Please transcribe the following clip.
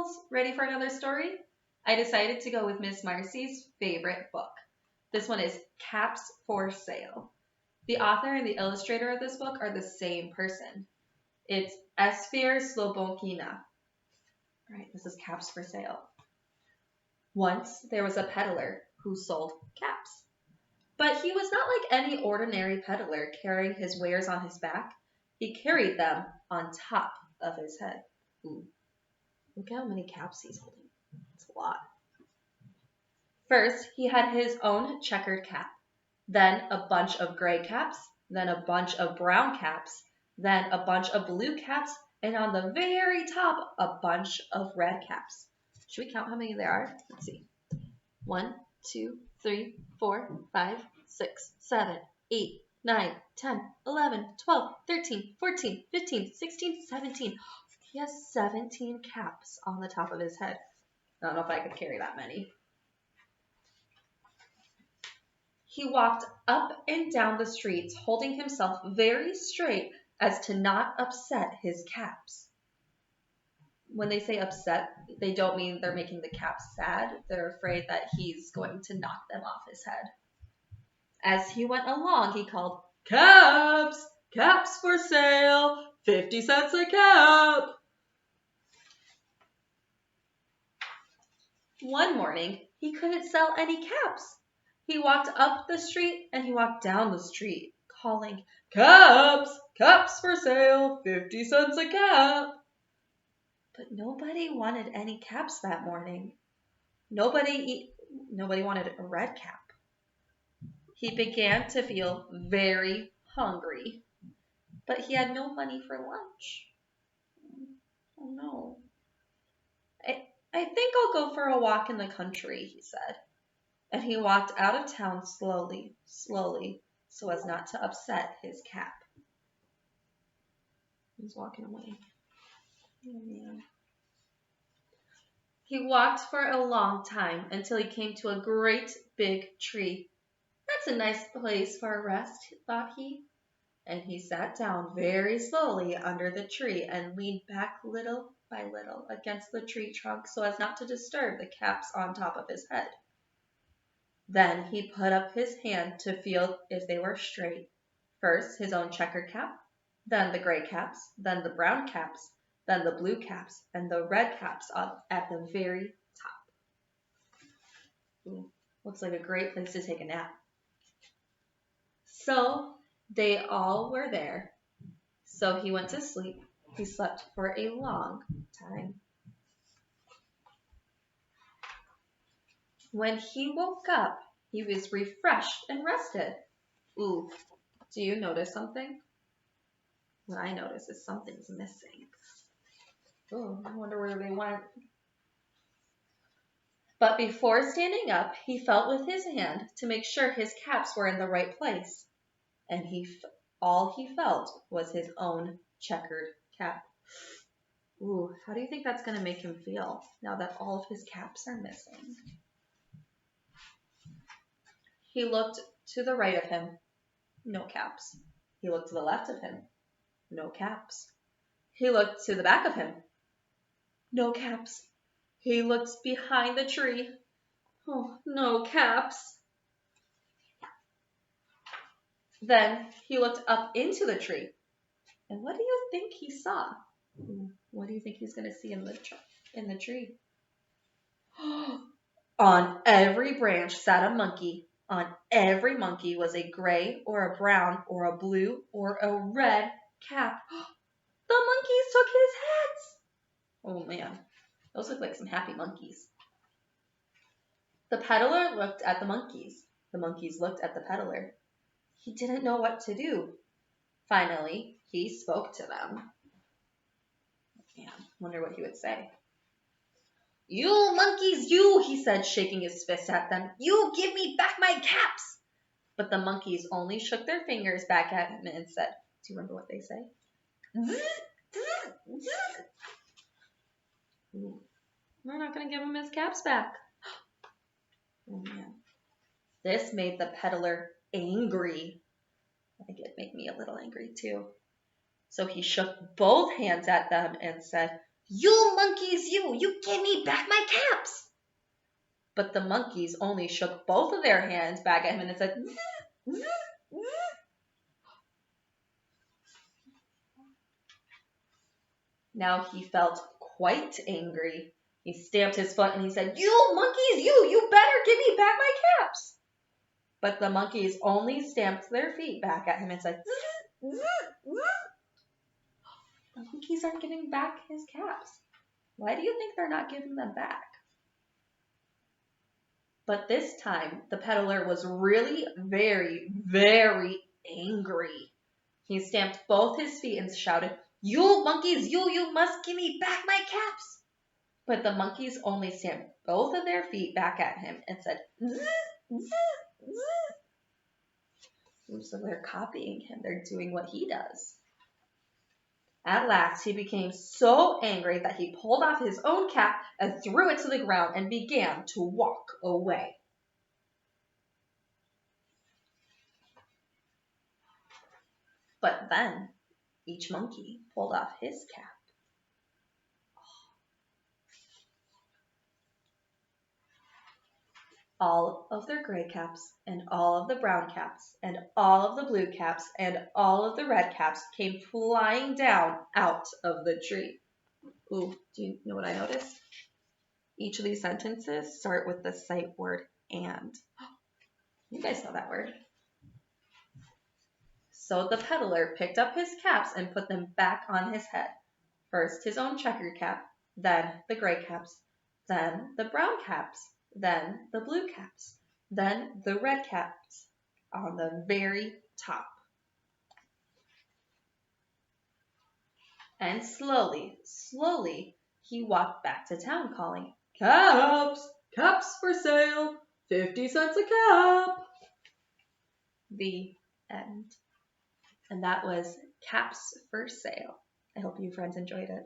girls, ready for another story? I decided to go with Miss Marcy's favorite book. This one is Caps for Sale. The author and the illustrator of this book are the same person. It's Esphyr Slobodkina. All right, this is Caps for Sale. Once there was a peddler who sold caps. But he was not like any ordinary peddler carrying his wares on his back. He carried them on top of his head. Ooh. Look how many caps he's holding. It's a lot. First, he had his own checkered cap, then a bunch of gray caps, then a bunch of brown caps, then a bunch of blue caps, and on the very top, a bunch of red caps. Should we count how many there are? Let's see. 1, 2, 3, 4, 5, 6, 7, 8, 9, 10, 11, 12, 13, 14, 15, 16, 17. He has 17 caps on the top of his head. I don't know if I could carry that many. He walked up and down the streets, holding himself very straight as to not upset his caps. When they say upset, they don't mean they're making the caps sad. They're afraid that he's going to knock them off his head. As he went along, he called, "Caps! Caps for sale! 50 cents a cap!" One morning, he couldn't sell any caps. He walked up the street and he walked down the street, calling, "Caps! Caps for sale! 50 cents a cap!" But nobody wanted any caps that morning. Nobody wanted a red cap. He began to feel very hungry, but he had no money for lunch. Oh no. I think I'll go for a walk in the country, he said. And he walked out of town slowly, so as not to upset his cap. He's walking away. Oh, man. He walked for a long time until he came to a great big tree. That's a nice place for a rest, thought he. And he sat down very slowly under the tree and leaned back little by little against the tree trunk so as not to disturb the caps on top of his head. Then he put up his hand to feel if they were straight. First his own checkered cap, then the gray caps, then the brown caps, then the blue caps, and the red caps up at the very top. Ooh, looks like a great place to take a nap. So they all were there. So he went to sleep. He slept for a long time. When he woke up, he was refreshed and rested. Ooh, do you notice something? What I notice is something's missing. Oh, I wonder where they went. But before standing up, he felt with his hand to make sure his caps were in the right place. And all he felt was his own checkered cap. Ooh, how do you think that's going to make him feel now that all of his caps are missing? He looked to the right of him. No caps. He looked to the left of him. No caps. He looked to the back of him. No caps. He looked behind the tree. Oh, no caps. Then he looked up into the tree. And what do you think he saw? What do you think he's going to see in the tree? On every branch sat a monkey. On every monkey was a gray or a brown or a blue or a red cap. The monkeys took his hats. Oh man, those look like some happy monkeys. The peddler looked at the monkeys. The monkeys looked at the peddler. He didn't know what to do. Finally, he spoke to them. Man, wonder what he would say. "You monkeys, you," he said, shaking his fist at them. "You give me back my caps." But the monkeys only shook their fingers back at him and said, do you remember what they say? Ooh, we're not going to give him his caps back. Oh man. This made the peddler angry. I think it'd make me a little angry too. So he shook both hands at them and said, "You monkeys, you give me back my caps!" But the monkeys only shook both of their hands back at him and said, "Zzz, zzz, zzz." Now he felt quite angry. He stamped his foot and he said, "You monkeys, you better give me back my caps!" But the monkeys only stamped their feet back at him and said, "Zzz, zzz, zzz." The monkeys aren't giving back his caps. Why do you think they're not giving them back? But this time, the peddler was really very, very angry. He stamped both his feet and shouted, "You monkeys, you must give me back my caps!" But the monkeys only stamped both of their feet back at him and said, "Zzz, zzz, zzz." So they're copying him. They're doing what he does. At last, he became so angry that he pulled off his own cap and threw it to the ground and began to walk away. But then each monkey pulled off his cap. All of their gray caps, and all of the brown caps, and all of the blue caps, and all of the red caps came flying down out of the tree. Ooh, do you know what I noticed? Each of these sentences start with the sight word "and." You guys know that word. So the peddler picked up his caps and put them back on his head. First his own checkered cap, then the gray caps, then the brown caps, then the blue caps, then the red caps on the very top. And slowly, slowly, he walked back to town calling, "Caps! Caps for sale! 50 cents a cap!" The end. And that was Caps for Sale. I hope you friends enjoyed it.